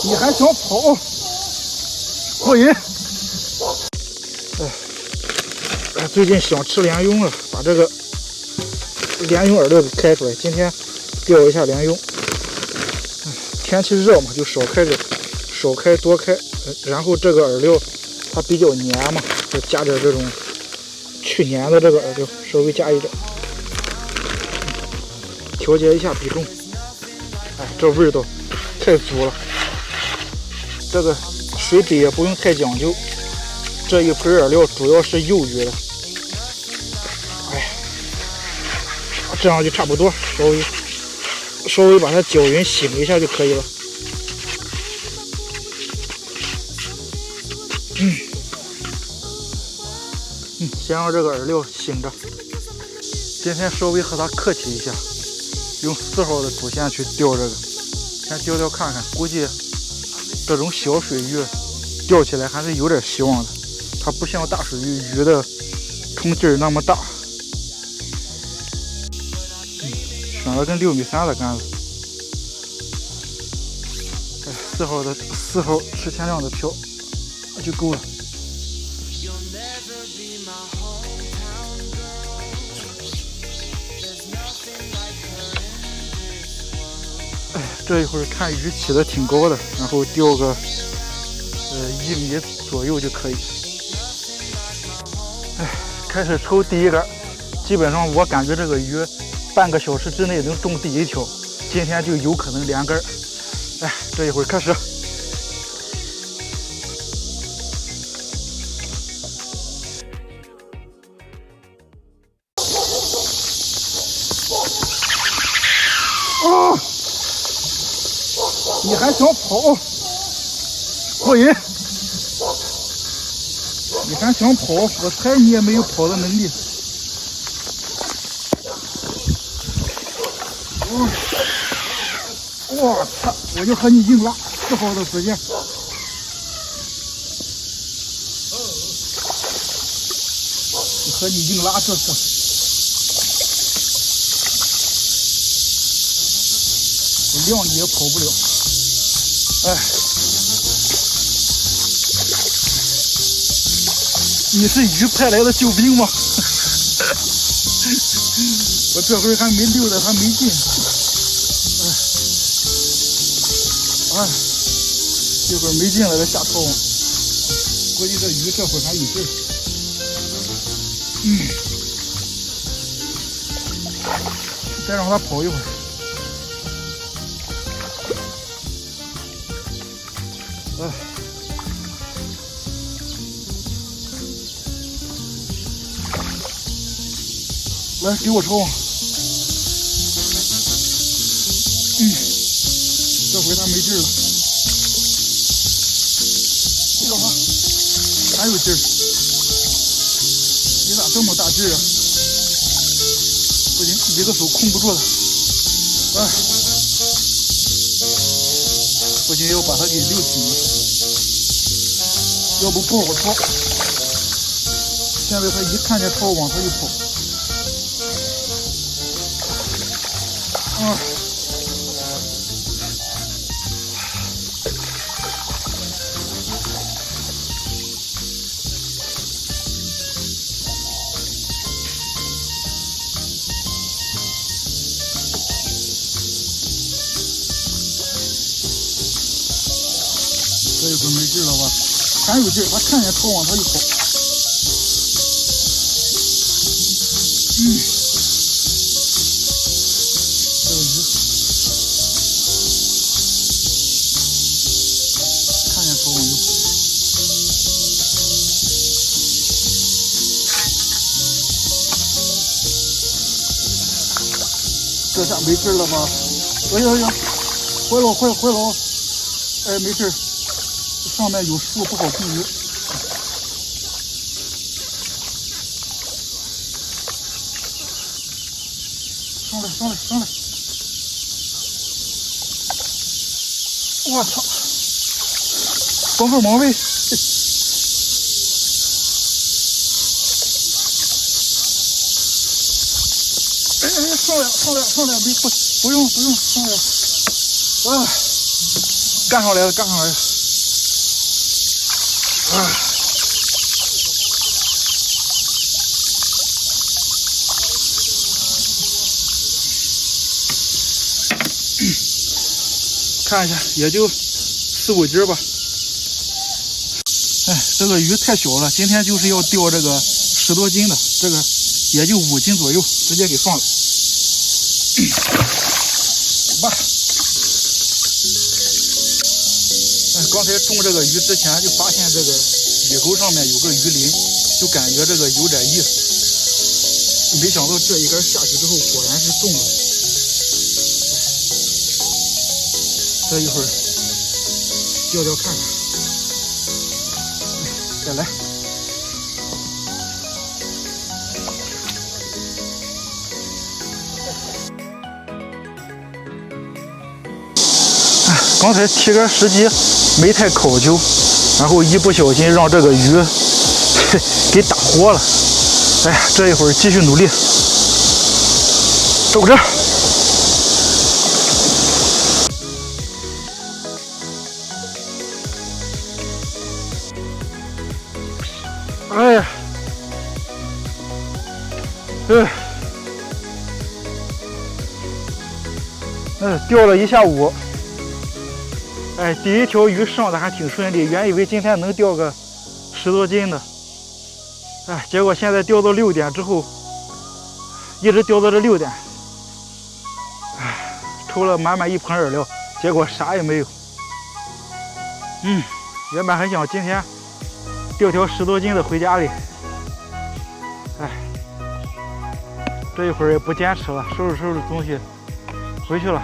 你还想跑？过瘾！最近想吃莲蓉了，把这个莲蓉饵料给开出来。今天钓一下莲蓉。天气热嘛，就少开点，少开多开。然后这个饵料它比较黏嘛，就加点这种去黏的这个饵料，稍微加一点，调节一下比重。这味道太足了。这个水底也不用太讲究，这一盆饵料主要是幼鱼的。这样就差不多，稍微把它搅匀醒一下就可以了。先让这个饵料醒着。今天稍微和它客气一下，用4号的主线去钓这个，先钓钓看看。估计这种小水域钓起来还是有点希望的，它不像大水域鱼的冲劲儿那么大。选了根6.3米的杆子，4号10千量的漂就够了。这一会儿看鱼起的挺高的，然后钓个1米左右就可以。开始抽第一杆，基本上我感觉这个鱼半个小时之内能中第1条，今天就有可能连杆。这一会儿开始。你还想跑？过瘾！你还想跑？我猜你也没有跑的能力。我操！我就和你硬拉4号的时间。和你硬拉这次。我量你也跑不了。你是鱼派来的救兵吗？我这会儿还没溜的，还没进。一会儿没进来再下套网，估计这鱼这会儿还有劲儿。再让它跑一会儿。来，给我抽网。这回它没劲了。还有劲儿，你咋这么大劲儿啊？不行，一个手控不住了。不行，要把它给溜醒了，要不好抄。现在它一看见抄网，它就跑。这一会儿没劲了吧？还有劲儿，他看见抄网他就跑。这个鱼看见抄网就跑。这下没劲了吧？哎呀，坏了！没事。上面有树不好控鱼。上来！我操！光后毛位。上来，不用上来。干上来了，干上来了！啊！看一下，也就4、5斤吧。哎，这个鱼太小了，今天就是要钓这个10多斤的，这个也就5斤左右，直接给放了。吧。哎，刚才中这个鱼之前就发现这个鱼钩上面有个鱼鳞，就感觉这个有点意思。没想到这一竿下去之后，果然是中了。这一会儿钓钓看看，再来。刚才提竿时机没太考究，然后一不小心让这个鱼给打活了。哎呀，这一会儿继续努力，走着。哎呀，钓了一下午。哎，第一条鱼上的还挺顺利，原以为今天能钓个10多斤的。哎，结果现在钓到6点之后，一直钓到这6点。哎，抽了满满一盆饵料，结果啥也没有。原本还想今天钓条10多斤的回家里。哎，这一会儿也不坚持了，收拾收拾东西回去了。